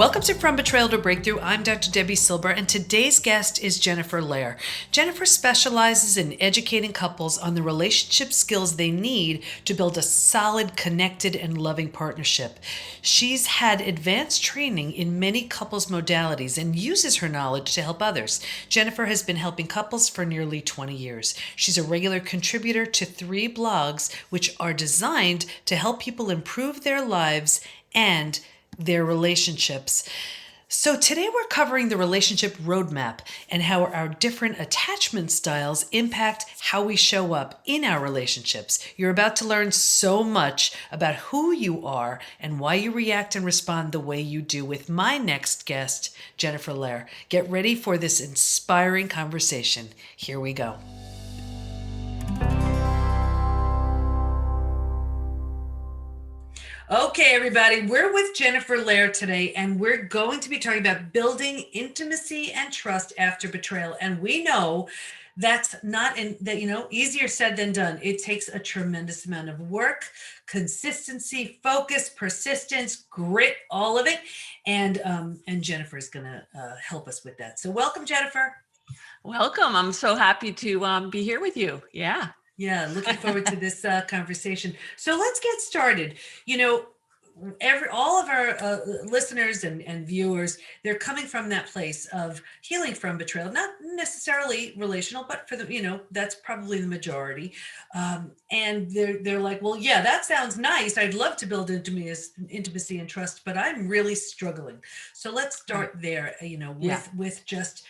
Welcome to From Betrayal to Breakthrough. I'm Dr. Debbie Silber, and today's guest is Jennifer Lehr. Jennifer specializes in educating couples on the relationship skills they need to build a solid, connected, and loving partnership. She's had advanced training in many couples modalities and uses her knowledge to help others. Jennifer has been helping couples for nearly 20 years. She's a regular contributor to 3 blogs, which are designed to help people improve their lives and their relationships. So today we're covering the relationship roadmap and how our different attachment styles impact how we show up in our relationships. You're about to learn so much about who you are and why you react and respond the way you do with my next guest, Jennifer Lehr. Get ready for this inspiring conversation. Here we go. Okay, everybody, we're with Jennifer Lehr today, and we're going to be talking about building intimacy and trust after betrayal. And we know that's not easier said than done. It takes a tremendous amount of work, consistency, focus, persistence, grit, all of it. And Jennifer is going to help us with that. So welcome, Jennifer. Welcome. I'm so happy to be here with you. Yeah. Yeah, looking forward to this conversation. So let's get started. All of our listeners and viewers, they're coming from that place of healing from betrayal, not necessarily relational, but for that's probably the majority. And they're like, well, yeah, that sounds nice. I'd love to build intimacy and trust, but I'm really struggling. So let's start there, with just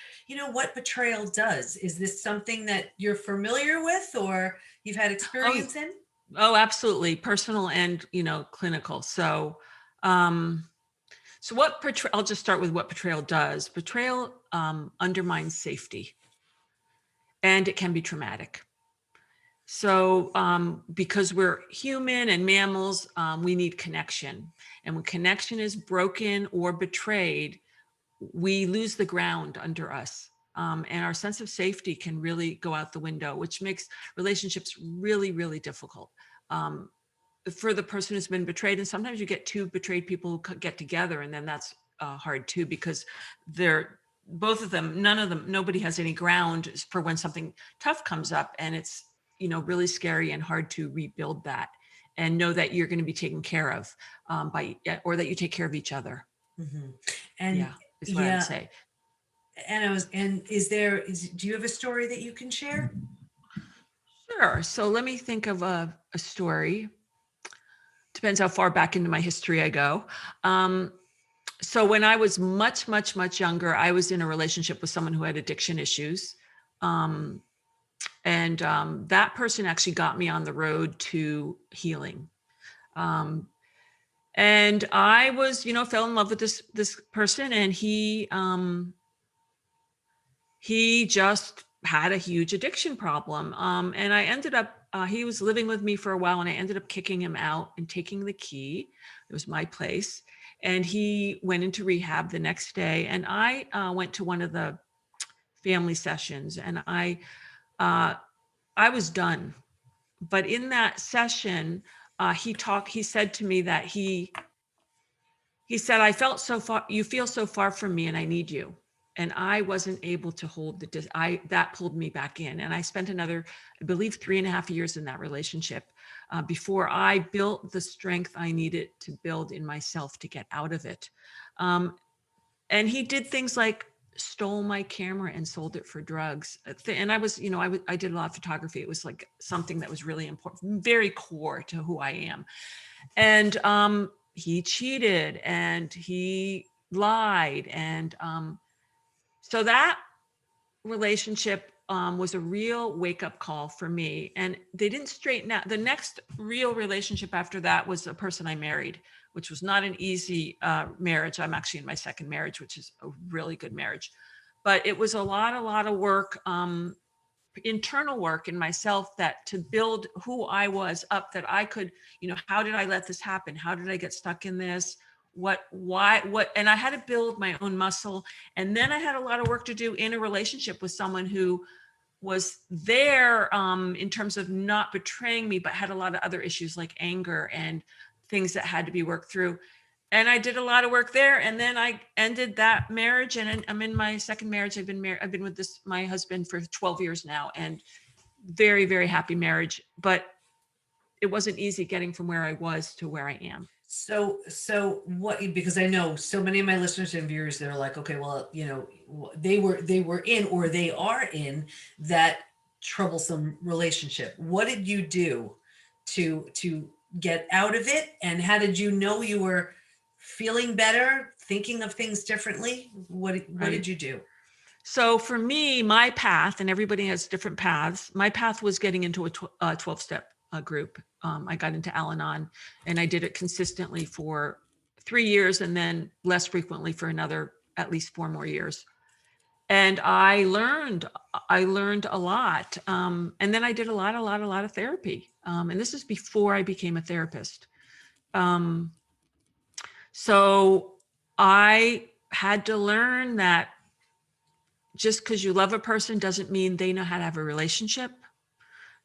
what betrayal does. Is this something that you're familiar with or you've had experience in? Oh, absolutely. Personal and, clinical. So, I'll just start with what betrayal does. Betrayal undermines safety, and it can be traumatic. So, because we're human and mammals, we need connection. And when connection is broken or betrayed, we lose the ground under us. And our sense of safety can really go out the window, which makes relationships really, really difficult for the person who's been betrayed. And sometimes you get 2 betrayed people who get together, and then that's hard too, because nobody has any ground for when something tough comes up, and it's really scary and hard to rebuild that and know that you're going to be taken care of or that you take care of each other. Mm-hmm. And is what I would say. And do you have a story that you can share? Sure. So let me think of a story. Depends how far back into my history I go. So when I was much, much, much younger, I was in a relationship with someone who had addiction issues. And that person actually got me on the road to healing. And I was, fell in love with this person, and he just had a huge addiction problem. And I ended up, he was living with me for a while, and I ended up kicking him out and taking the key. It was my place. And he went into rehab the next day. And I went to one of the family sessions, and I was done. But in that session, he said to me that he said, you feel so far from me, and I need you. And I wasn't able to hold that pulled me back in. And I spent another, I believe, 3.5 years in that relationship before I built the strength I needed to build in myself to get out of it. And he did things like stole my camera and sold it for drugs. And I was, I did a lot of photography. It was like something that was really important, very core to who I am. And he cheated and he lied. And so that relationship was a real wake-up call for me. And they didn't straighten out. The next real relationship after that was a person I married, which was not an easy marriage. I'm actually in my second marriage, which is a really good marriage. But it was a lot of work, internal work in myself, that to build who I was up, that I could, how did I let this happen? How did I get stuck in this? Why, and I had to build my own muscle. And then I had a lot of work to do in a relationship with someone who was there in terms of not betraying me, but had a lot of other issues like anger and things that had to be worked through. And I did a lot of work there, and then I ended that marriage, and I'm in my second marriage. I've been with my husband for 12 years now, and very, very happy marriage. But it wasn't easy getting from where I was to where I am. So what, because I know so many of my listeners and viewers, they're like, okay, well, they were in, or they are in that troublesome relationship. What did you do to get out of it? And how did you know you were feeling better, thinking of things differently? What Right. did you do? So for me, my path, and everybody has different paths. My path was getting into a 12-step group. I got into Al-Anon, and I did it consistently for 3 years, and then less frequently for another at least 4 more years. And I learned a lot. And then I did a lot of therapy. And this is before I became a therapist. Um, so I had to learn that just because you love a person doesn't mean they know how to have a relationship.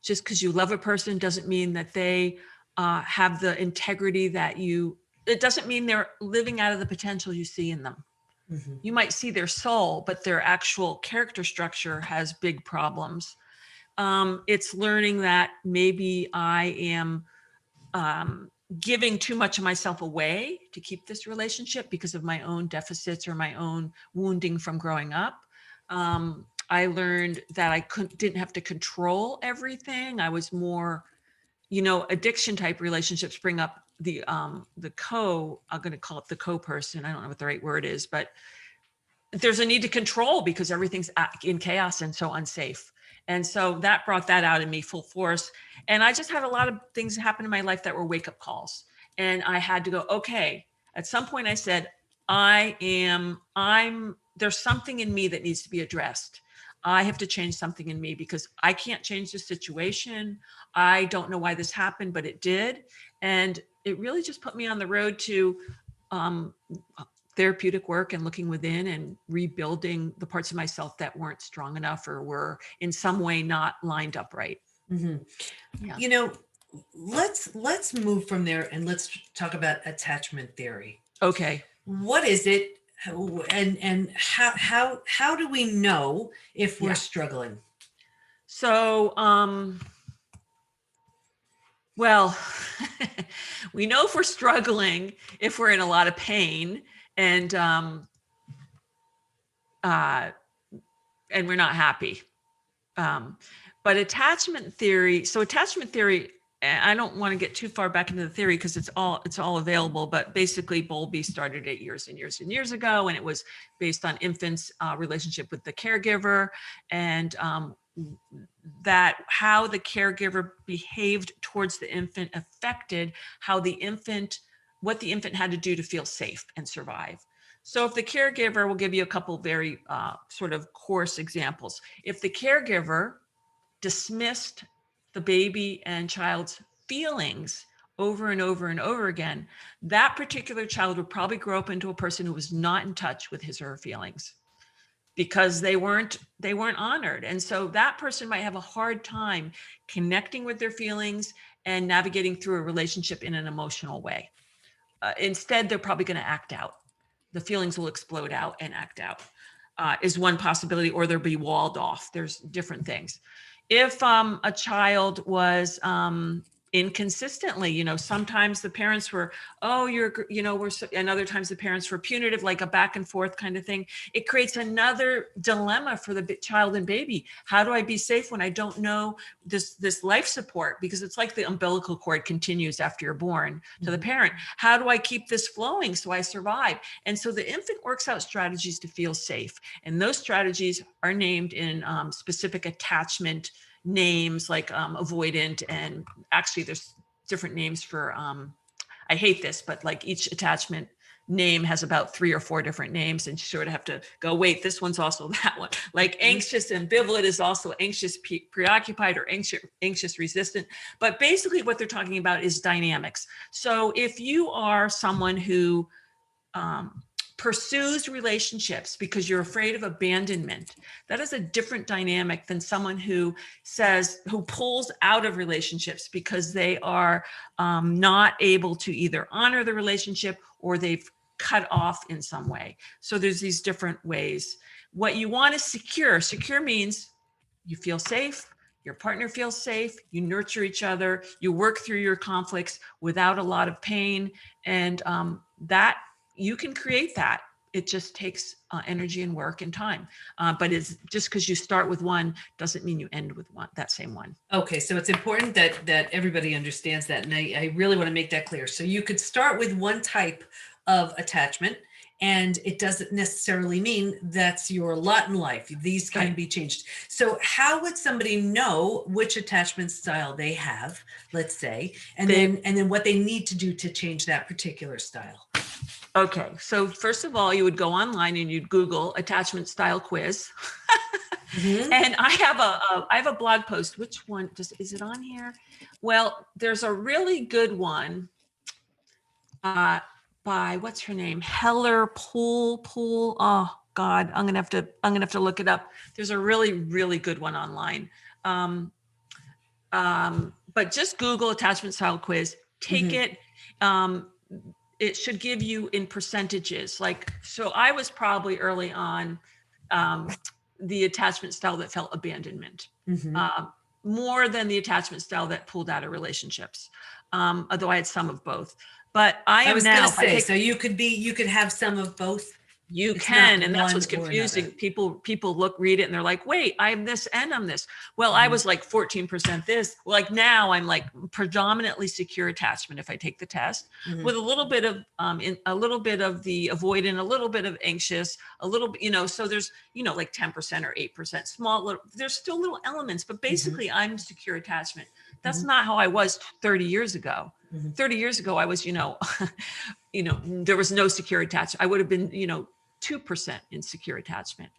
Just because you love a person doesn't mean that they have the integrity it doesn't mean they're living out of the potential you see in them. Mhm. You might see their soul, but their actual character structure has big problems. It's learning that maybe I am giving too much of myself away to keep this relationship because of my own deficits or my own wounding from growing up. I learned that didn't have to control everything. I was more, addiction type relationships bring up I'm going to call it the co-person. I don't know what the right word is, but there's a need to control because everything's in chaos and so unsafe. And so that brought that out in me full force. And I just had a lot of things happen in my life that were wake up calls. And I had to go, okay, at some point I said, there's something in me that needs to be addressed. I have to change something in me because I can't change the situation. I don't know why this happened, but it did. And it really just put me on the road to um, therapeutic work and looking within and rebuilding the parts of myself that weren't strong enough or were in some way not lined up right. Mhm. Yeah. You know, let's move from there and let's talk about attachment theory. Okay. What is it, and how do we know if we're Yeah. struggling? So, well, we know if we're struggling, if we're in a lot of pain and uh, and we're not happy. Um, but attachment theory. So attachment theory. I don't want to get too far back into the theory because it's all available. But basically, Bowlby started it years and years and years ago, and it was based on infants' relationship with the caregiver and that how the caregiver behaved towards the infant affected what the infant had to do to feel safe and survive. So if the caregiver, will give you a couple very sort of coarse examples. If the caregiver dismissed the baby and child's feelings over and over and over again, that particular child would probably grow up into a person who was not in touch with his or her feelings because they weren't honored. And so that person might have a hard time connecting with their feelings and navigating through a relationship in an emotional way. Instead, they're probably going to act out. The feelings will explode out and act out, is one possibility, or they'll be walled off. There's different things. If a child was inconsistently, sometimes the parents were, oh, and other times the parents were punitive, like a back and forth kind of thing. It creates another dilemma for the child and baby. How do I be safe when I don't know this life support? Because it's like the umbilical cord continues after you're born to the parent. How do I keep this flowing so I survive? And so the infant works out strategies to feel safe. And those strategies are named in specific attachment names like avoidant, and actually there's different names for I hate this, but like each attachment name has about 3 or 4 different names, and you sort of have to go, wait, this one's also that one. Like anxious ambivalent is also anxious preoccupied, or anxious resistant. But basically what they're talking about is dynamics. So if you are someone who pursues relationships because you're afraid of abandonment, that is a different dynamic than someone who pulls out of relationships because they are not able to either honor the relationship or they've cut off in some way. So there's these different ways. What you want is secure. Secure means you feel safe, your partner feels safe, you nurture each other, you work through your conflicts without a lot of pain. And that you can create that. It just takes energy and work and time. But it's just because you start with one doesn't mean you end with that same one. Okay, so it's important that everybody understands that. And I really want to make that clear. So you could start with one type of attachment, and it doesn't necessarily mean that's your lot in life. These can be changed. So how would somebody know which attachment style they have, let's say, and then what they need to do to change that particular style? Okay, so first of all, you would go online and you'd Google attachment style quiz. And I have a blog post. Which one is it on here? Well, there's a really good one by what's her name? Heller Pool. Oh God, I'm gonna have to look it up. There's a really, really good one online. But just Google attachment style quiz. Take it. It should give you in percentages. Like, so I was probably early on the attachment style that felt abandonment, more than the attachment style that pulled out of relationships. Although I had some of both. But I was now. So you could have some of both. You can, and that's what's confusing. People read it and they're like, wait, I'm this and I'm this. Well, I was like 14% this. Like now I'm like predominantly secure attachment if I take the test, with a little bit of a little bit of the avoidant, a little bit of anxious, a little bit, so there's, like 10% or 8%, small, there's still little elements, but basically I'm secure attachment. That's not how I was 30 years ago. 30 years ago, I was, there was no secure attachment. I would have been, 2% in secure attachment.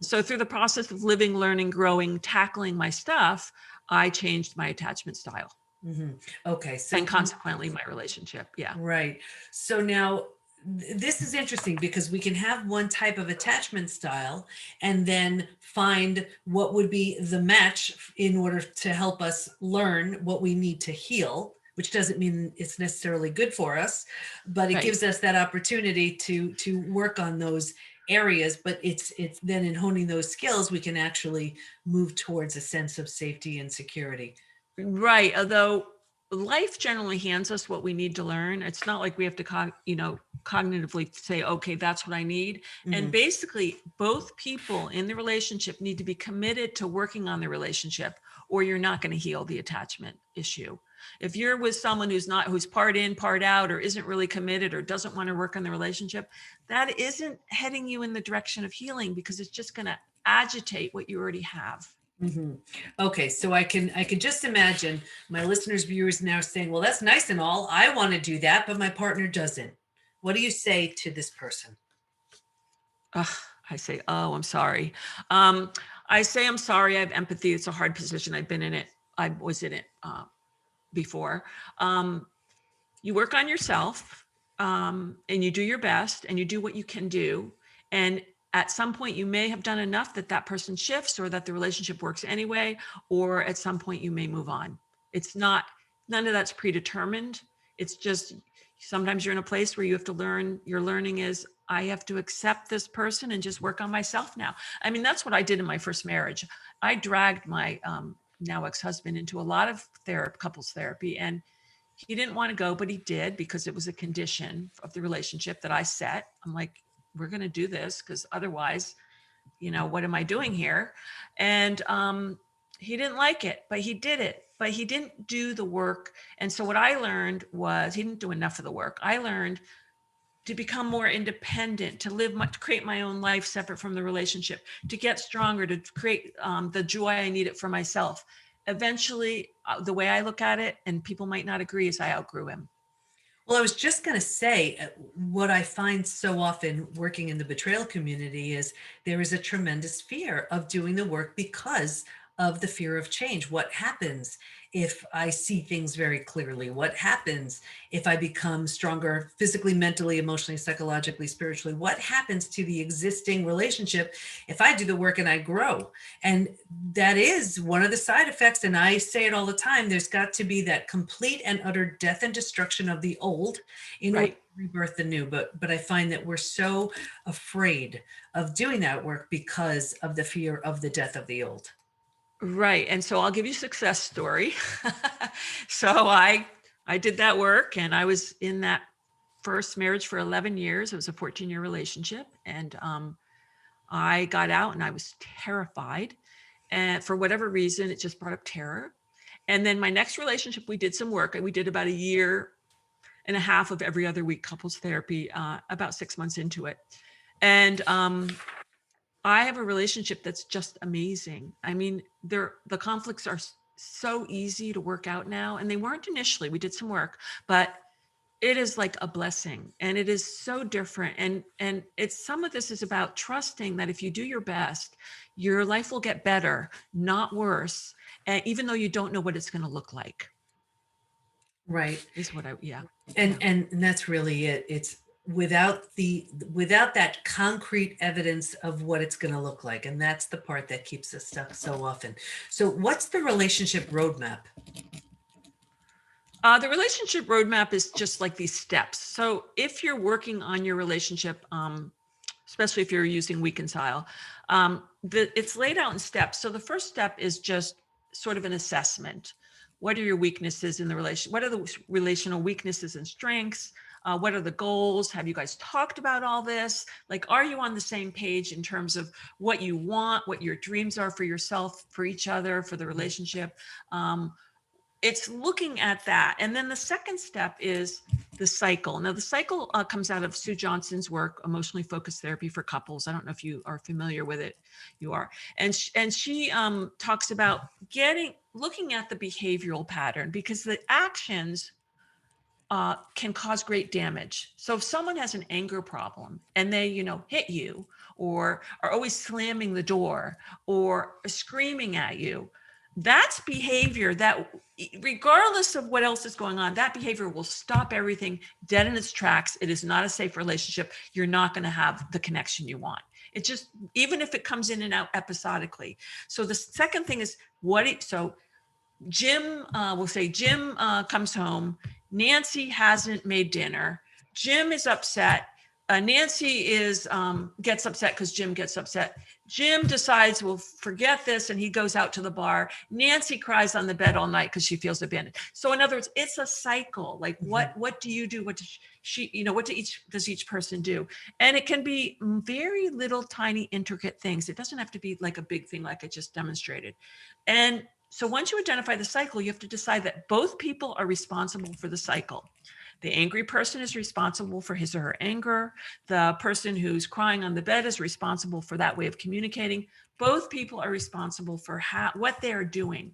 So through the process of living, learning, growing, tackling my stuff, I changed my attachment style. Okay. So, and consequently my relationship. Yeah. Right. So now this is interesting because we can have one type of attachment style and then find what would be the match in order to help us learn what we need to heal, which doesn't mean it's necessarily good for us, but it gives us that opportunity to work on those areas. But it's then in honing those skills, we can actually move towards a sense of safety and security. Right. Although life generally hands us what we need to learn. It's not like we have to, cognitively say, okay, that's what I need. And basically both people in the relationship need to be committed to working on the relationship, or you're not going to heal the attachment issue. If you're with someone who's part in, part out, or isn't really committed, or doesn't want to work on the relationship, that isn't heading you in the direction of healing, because it's just going to agitate what you already have. Okay, so I can just imagine my listeners, viewers now saying, well, that's nice and all. I want to do that, but my partner doesn't. What do you say to this person? I say, oh, I'm sorry. I say, I'm sorry. I have empathy. It's a hard position. I've been in it. I was in it before. You work on yourself, and you do your best, and you do what you can do. And at some point you may have done enough that person shifts, or that the relationship works anyway, or at some point you may move on. It's not, none of that's predetermined. It's just, sometimes you're in a place where you have to learn. Your learning is, I have to accept this person and just work on myself now. I mean, that's what I did in my first marriage. I dragged my now ex-husband into a lot of couples therapy, and he didn't want to go, but he did, because it was a condition of the relationship that I set. I'm like, we're going to do this, because otherwise, what am I doing here? And he didn't like it, but he did it. But he didn't do the work. And so what I learned was, he didn't do enough of the work. I learned to become more independent, to create my own life separate from the relationship, to get stronger, to create the joy I needed for myself. Eventually, the way I look at it, and people might not agree, is I outgrew him. Well, I was just going to say, what I find so often working in the betrayal community is there is a tremendous fear of doing the work because of the fear of change. What happens if I see things very clearly? What happens if I become stronger physically, mentally, emotionally, psychologically, spiritually? What happens to the existing relationship if I do the work and I grow? And that is one of the side effects. And I say it all the time, there's got to be that complete and utter death and destruction of the old in order Right. to rebirth the new. But I find that we're so afraid of doing that work because of the fear of the death of the old. Right. And so I'll give you a success story. So I did that work, and I was in that first marriage for 11 years. It was a 14-year relationship. And I got out and I was terrified. And for whatever reason, it just brought up terror. And then my next relationship, we did some work. We did about a year and a half of every other week couples therapy, about 6 months into it. And I have a relationship that's just amazing. I mean, the conflicts are so easy to work out now, and they weren't initially. We did some work, but it is like a blessing, and it is so different. And it's, some of this is about trusting that if you do your best, your life will get better, not worse, and even though you don't know what it's going to look like. Right. Is what I yeah. And that's really it. It's without that concrete evidence of what it's going to look like, and that's the part that keeps us stuck so often. So what's the relationship roadmap? The relationship roadmap is just like these steps. So if you're working on your relationship, especially if you're using WeConcile, it's laid out in steps. So the first step is just sort of an assessment. What are your weaknesses in the relation? What are the relational weaknesses and strengths? What are the goals? Have you guys talked about all this? Like, are you on the same page in terms of what you want, what your dreams are for yourself, for each other, for the relationship? It's looking at that. And then the second step is the cycle. Now, the cycle comes out of Sue Johnson's work, Emotionally Focused Therapy for Couples. I don't know if you are familiar with it. You are. And she talks about looking at the behavioral pattern, because the actions can cause great damage. So if someone has an anger problem and they, hit you, or are always slamming the door, or screaming at you, that's behavior that, regardless of what else is going on, that behavior will stop everything dead in its tracks. It is not a safe relationship. You're not going to have the connection you want. It just, even if it comes in and out episodically. So the second thing is Jim, we'll say Jim comes home. Nancy hasn't made dinner. Jim is upset. Nancy gets upset because Jim gets upset. Jim decides, well, forget this, and he goes out to the bar. Nancy cries on the bed all night because she feels abandoned. So in other words, it's a cycle. Like, what do you do? What does she, what does each person do? And it can be very little, tiny, intricate things. It doesn't have to be like a big thing like I just demonstrated. And so once you identify the cycle, you have to decide that both people are responsible for the cycle. The angry person is responsible for his or her anger. The person who's crying on the bed is responsible for that way of communicating. Both people are responsible for what they are doing.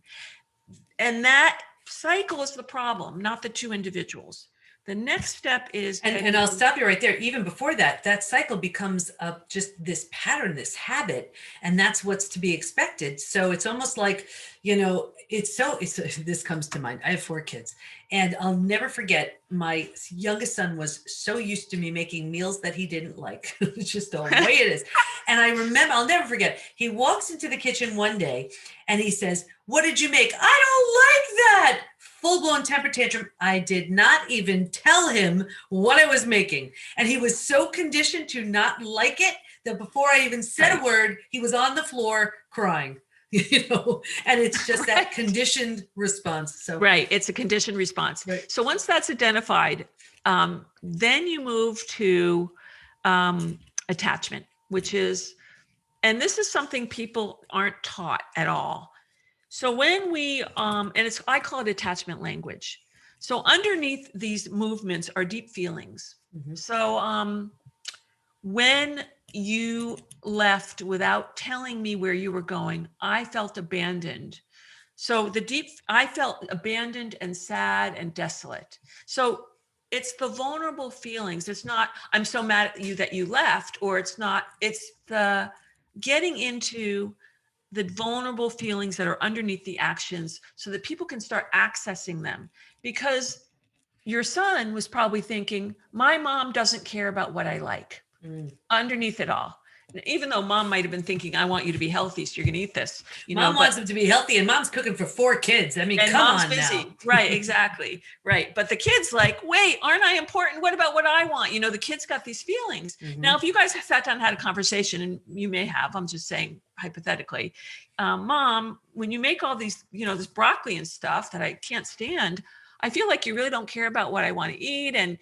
And that cycle is the problem, not the two individuals. The next step is... And I'll stop you right there. Even before that, that cycle becomes just this pattern, this habit, and that's what's to be expected. So it's almost like, this comes to mind. I have 4 kids, and I'll never forget, my youngest son was so used to me making meals that he didn't like. It's just the way it is. And I remember, I'll never forget, he walks into the kitchen one day and he says, "What did you make?" "I don't like that." Full-blown temper tantrum. I did not even tell him what I was making. And he was so conditioned to not like it that before I even said a word, he was on the floor crying. And it's just that conditioned response. So right, it's a conditioned response. Right. So once that's identified, then you move to attachment, which is, and this is something people aren't taught at all. So when we, I call it attachment language. So underneath these movements are deep feelings. Mm-hmm. So when you left without telling me where you were going, I felt abandoned. So I felt abandoned and sad and desolate. So it's the vulnerable feelings. It's not, I'm so mad at you that you left, or it's the getting into the vulnerable feelings that are underneath the actions so that people can start accessing them. Because your son was probably thinking, my mom doesn't care about what I like underneath it all. Even though mom might have been thinking, I want you to be healthy, so you're going to eat this, Mom wants them to be healthy, and mom's cooking for 4 kids. I mean, and come mom's on busy. now. Right, exactly. Right. But the kid's like, wait, aren't I important? What about what I want? The kid's got these feelings. Now, if you guys sat down and had a conversation, and you may have, I'm just saying hypothetically, mom, when you make all these, this broccoli and stuff that I can't stand, I feel like you really don't care about what I want to eat. And,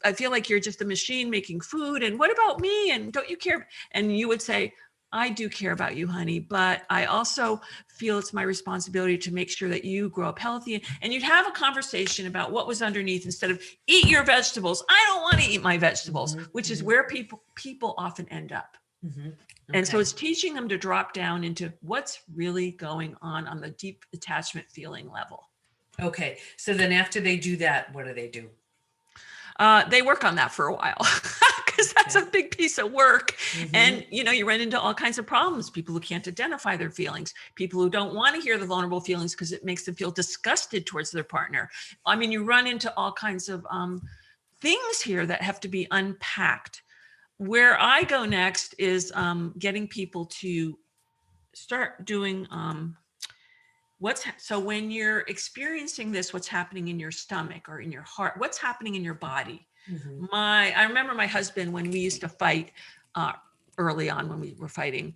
I feel like you're just a machine making food. And what about me? And don't you care? And you would say, I do care about you, honey, but I also feel it's my responsibility to make sure that you grow up healthy. And you'd have a conversation about what was underneath instead of eat your vegetables. I don't want to eat my vegetables, which is where people often end up. Okay. And so it's teaching them to drop down into what's really going on the deep attachment feeling level. Okay. So then after they do that, what do they do? They work on that for a while because that's a big piece of work. And, you run into all kinds of problems. People who can't identify their feelings, people who don't want to hear the vulnerable feelings because it makes them feel disgusted towards their partner. I mean, you run into all kinds of things here that have to be unpacked. Where I go next is getting people to start doing so when you're experiencing this, what's happening in your stomach or in your heart, what's happening in your body? I remember my husband, when we used to fight early on, when we were fighting,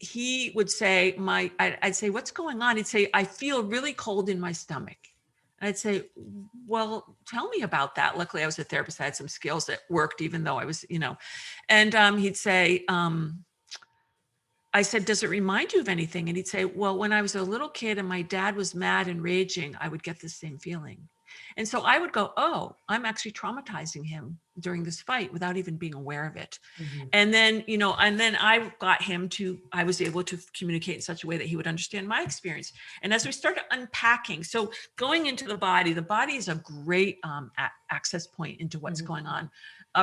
he would say, I'd say, what's going on? He'd say, I feel really cold in my stomach. And I'd say, well, tell me about that. Luckily I was a therapist. I had some skills that worked, even though I was, and he'd say, I said, does it remind you of anything? And he'd say, well, when I was a little kid and my dad was mad and raging, I would get the same feeling. And so I would go, oh, I'm actually traumatizing him during this fight without even being aware of it. And then, I got him I was able to communicate in such a way that he would understand my experience. And as we started unpacking, so going into the body is a great access point into what's going on.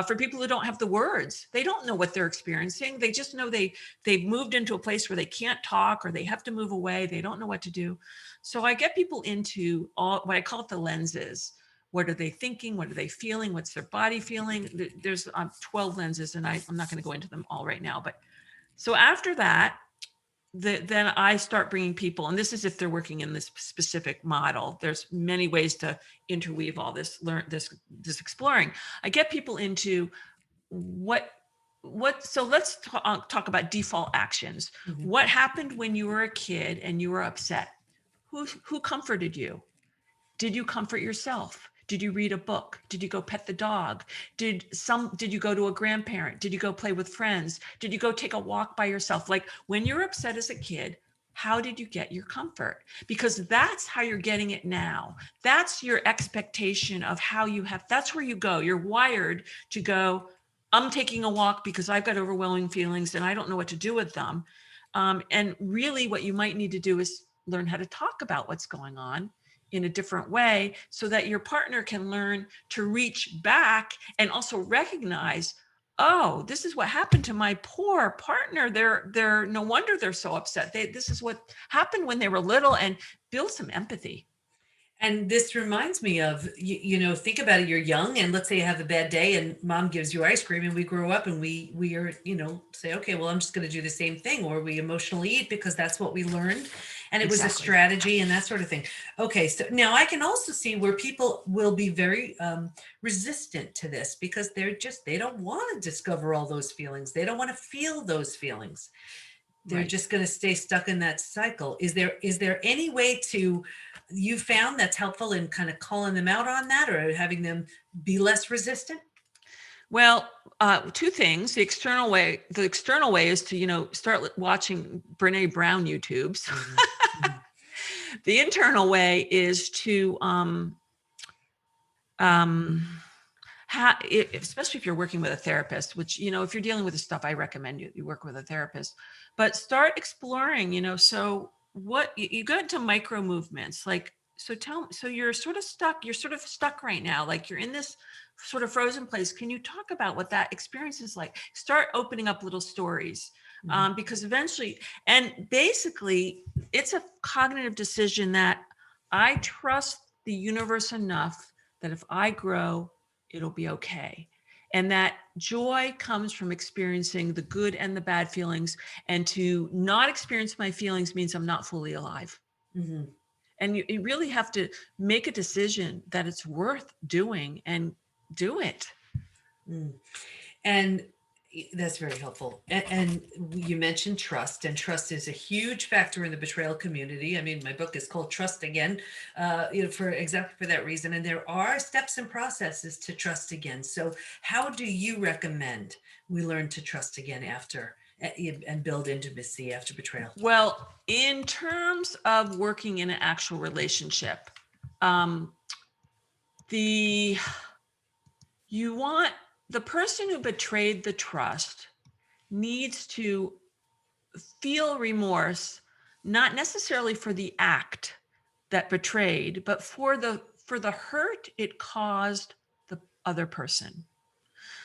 For people who don't have the words, they don't know what they're experiencing. They just know they've moved into a place where they can't talk or they have to move away. They don't know what to do. So I get people into all what I call it the lenses. What are they thinking? What are they feeling? What's their body feeling? There's 12 lenses, and I'm not going to go into them all right now. But so after that, then I start bringing people, and this is if they're working in this specific model. There's many ways to interweave all this, this exploring. I get people into so let's talk about default actions. What happened when you were a kid and you were upset? Who comforted you? Did you comfort yourself? Did you read a book? Did you go pet the dog? Did you go to a grandparent? Did you go play with friends? Did you go take a walk by yourself? Like when you're upset as a kid, how did you get your comfort? Because that's how you're getting it now. That's your expectation of how that's where you go. You're wired to go, I'm taking a walk because I've got overwhelming feelings and I don't know what to do with them. And really what you might need to do is learn how to talk about what's going on in a different way so that your partner can learn to reach back and also recognize, oh, this is what happened to my poor partner. They're no wonder they're so upset. This is what happened when they were little, and build some empathy. And this reminds me of, think about it. You're young, and let's say you have a bad day and mom gives you ice cream, and we grow up and we are, say, okay, well, I'm just going to do the same thing. Or we emotionally eat because that's what we learned. And it was a strategy and that sort of thing. Okay. So now I can also see where people will be very resistant to this because they don't want to discover all those feelings. They don't want to feel those feelings. They're just going to stay stuck in that cycle. Is there any way you found that's helpful in kind of calling them out on that or having them be less resistant? Well, two things. The external way is to, start watching Brene Brown YouTubes. The internal way is to, especially if you're working with a therapist, which, if you're dealing with this stuff, I recommend you work with a therapist, but start exploring, so what you go into micro movements, like, so you're sort of stuck right now. Like you're in this sort of frozen place. Can you talk about what that experience is like? Start opening up little stories. because eventually, and basically, it's a cognitive decision that I trust the universe enough that if I grow, it'll be okay. And that joy comes from experiencing the good and the bad feelings. And to not experience my feelings means I'm not fully alive. Mm-hmm. And you really have to make a decision that it's worth doing and do it. Mm. And that's very helpful. And you mentioned trust, and trust is a huge factor in the betrayal community. I mean, my book is called Trust Again, for exactly for that reason. And there are steps and processes to trust again. So, how do you recommend we learn to trust again after and build intimacy after betrayal? Well, in terms of working in an actual relationship, the you want the person who betrayed the trust needs to feel remorse, not necessarily for the act that betrayed, but for the hurt it caused the other person.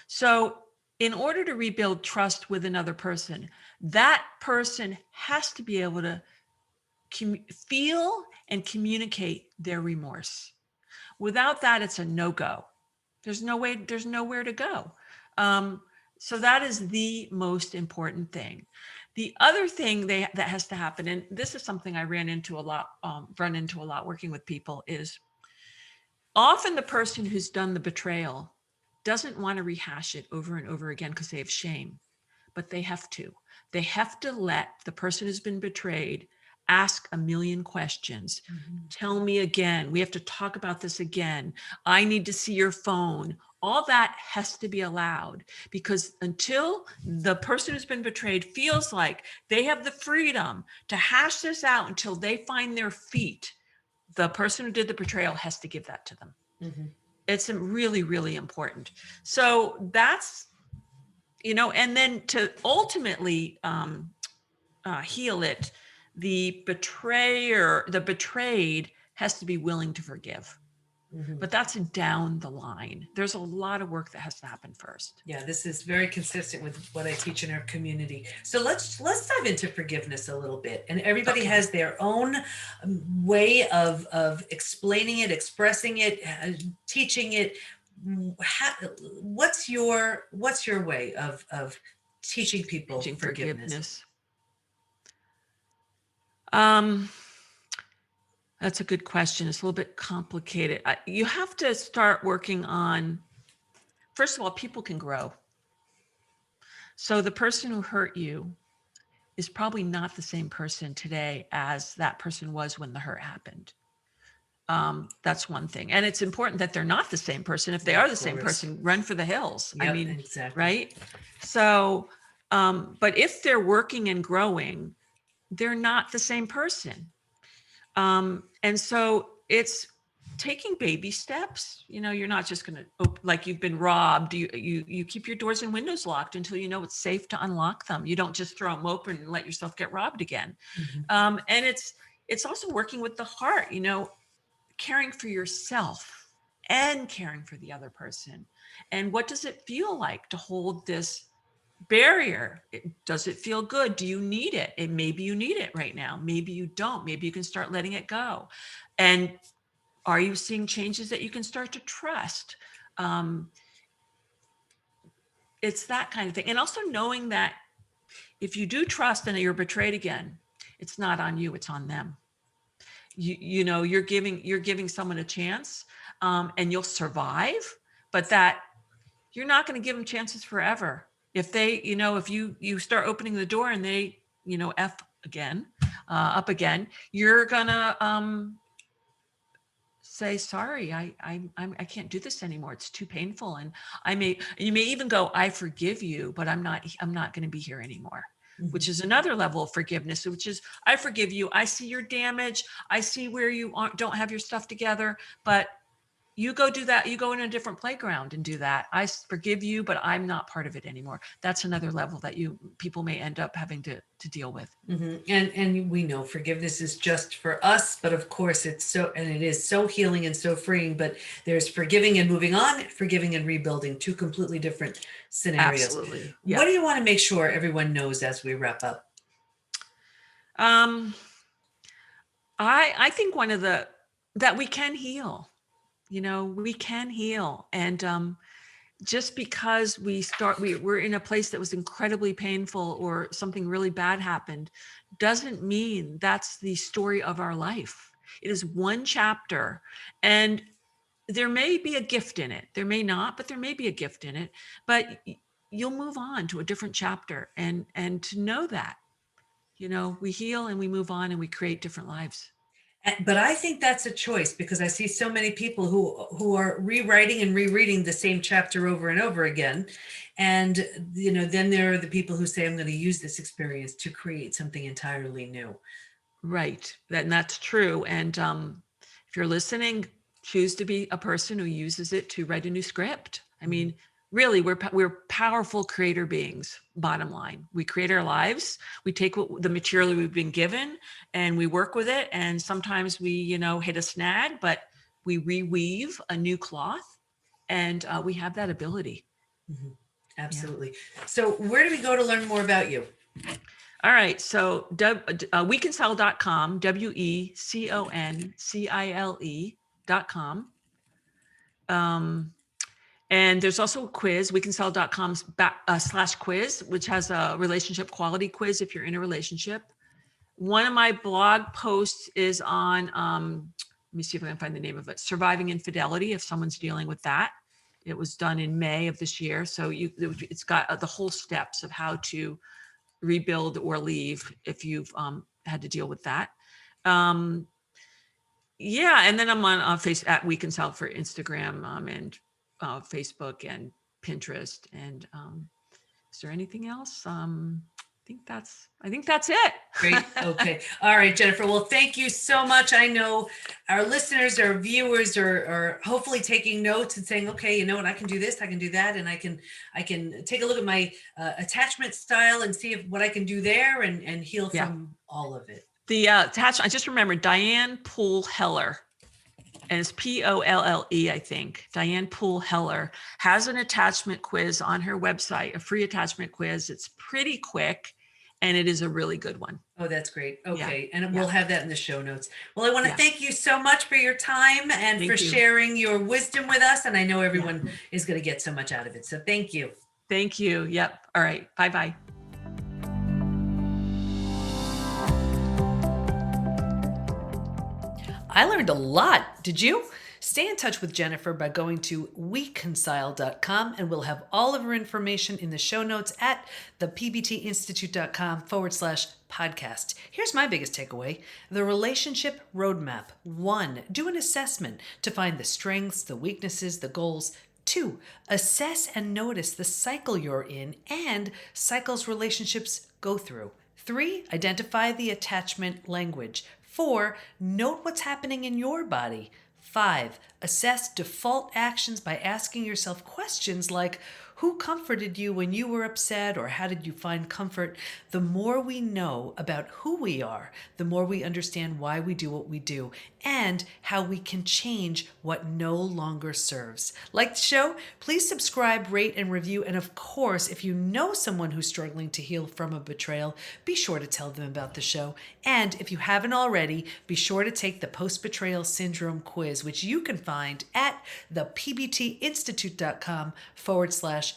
So in order to rebuild trust with another person, that person has to be able to feel and communicate their remorse. Without that, it's a no-go. There's nowhere to go. So that is the most important thing. The other thing that has to happen, and this is something I run into a lot working with people, is often the person who's done the betrayal doesn't want to rehash it over and over again because they have shame, but they have to. They have to let the person who's been betrayed ask a million questions. Mm-hmm. Tell me again. We have to talk about this again. I need to see your phone. All that has to be allowed, because until the person who's been betrayed feels like they have the freedom to hash this out until they find their feet, the person who did the betrayal has to give that to them. Mm-hmm. It's really, really important. So that's, and then to ultimately heal it, the betrayed has to be willing to forgive. Mm-hmm. But that's down the line. There's a lot of work that has to happen first. Yeah, this is very consistent with what I teach in our community. So let's dive into forgiveness a little bit. And everybody has their own way of explaining it, expressing it, teaching it. What's your way of teaching people forgiveness? That's a good question. It's a little bit complicated. You have to start working on, first of all, people can grow. So the person who hurt you is probably not the same person today as that person was when the hurt happened. That's one thing. And it's important that they're not the same person. If they are the same person, run for the hills. Yep, I mean, exactly. right? So, but if they're working and growing, they're not the same person. And so it's taking baby steps. You're not just going to, like you've been robbed. You keep your doors and windows locked until you know it's safe to unlock them. You don't just throw them open and let yourself get robbed again. Mm-hmm. And it's also working with the heart, caring for yourself and caring for the other person. And what does it feel like to hold this barrier? Does it feel good? Do you need it? And maybe you need it right now. Maybe you don't. Maybe you can start letting it go. And are you seeing changes that you can start to trust? It's that kind of thing. And also knowing that if you do trust and you're betrayed again, it's not on you, it's on them. You're giving someone a chance, and you'll survive, but that you're not going to give them chances forever. If they, if you start opening the door and they, F again, up again, you're gonna say, sorry, I can't do this anymore. It's too painful. And you may even go, I forgive you, but I'm not going to be here anymore. Mm-hmm. Which is another level of forgiveness, which is, I forgive you. I see your damage. I see where you don't have your stuff together, but You go do that. You go in a different playground and do that. I forgive you, but I'm not part of it anymore. That's another level that people may end up having to deal with. And we know forgiveness is just for us, but of course it is so healing and so freeing. But there's forgiving and moving on, forgiving and rebuilding, two completely different scenarios. Absolutely. What do you want to make sure everyone knows as we wrap up? I think that we can heal. We can heal. And just because we're in a place that was incredibly painful or something really bad happened doesn't mean that's the story of our life. It is one chapter, and there may be a gift in it. There may not, but there may be a gift in it. But you'll move on to a different chapter, and to know that, we heal and we move on and we create different lives. But I think that's a choice, because I see so many people who are rewriting and rereading the same chapter over and over again. And, then there are the people who say, I'm going to use this experience to create something entirely new. Right. That's true. And if you're listening, choose to be a person who uses it to write a new script. I mean, really, we're powerful creator beings. Bottom line, we create our lives. We take the material we've been given and we work with it. And sometimes we, hit a snag, but we reweave a new cloth, and we have that ability. Absolutely. Yeah. So where do we go to learn more about you? All right. So WeConcile.com, WeConcile.com. And there's also a quiz, WeConcile.com/quiz, which has a relationship quality quiz if you're in a relationship. One of my blog posts is on, let me see if I can find the name of it, Surviving Infidelity, if someone's dealing with that. It was done in May of this year. So it's got the whole steps of how to rebuild or leave if you've had to deal with that. And then I'm on Facebook at WeConcile for Instagram and Facebook and Pinterest. And is there anything else? I think that's it. Great. Okay. All right, Jennifer. Well, thank you so much. I know our listeners, our viewers are hopefully taking notes and saying, okay, you know what, I can do this, I can do that. And I can take a look at my attachment style and see what I can do there and heal from all of it. The attachment, I just remembered Diane Poole Heller, and it's Polle, I think. Diane Poole Heller has an attachment quiz on her website, a free attachment quiz. It's pretty quick, and it is a really good one. Oh, that's great. Okay. Yeah. And we'll have that in the show notes. Well, I want to thank you so much for your time and for sharing your wisdom with us. And I know everyone is going to get so much out of it. So thank you. Thank you. Yep. All right. Bye-bye. I learned a lot. Did you? Stay in touch with Jennifer by going to WeConcile.com, and we'll have all of her information in the show notes at thepbtinstitute.com/podcast. Here's my biggest takeaway: the relationship roadmap. 1, do an assessment to find the strengths, the weaknesses, the goals. 2, assess and notice the cycle you're in and cycles relationships go through. 3, identify the attachment language. 4, note what's happening in your body. 5, assess default actions by asking yourself questions like, who comforted you when you were upset, or how did you find comfort? The more we know about who we are, the more we understand why we do what we do and how we can change what no longer serves. Like the show? Please subscribe, rate, and review. And of course, if you know someone who's struggling to heal from a betrayal, be sure to tell them about the show. And if you haven't already, be sure to take the Post-Betrayal Syndrome quiz, which you can find at thepbtinstitute.com/quiz.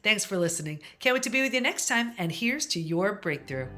Thanks for listening. Can't wait to be with you next time. And here's to your breakthrough.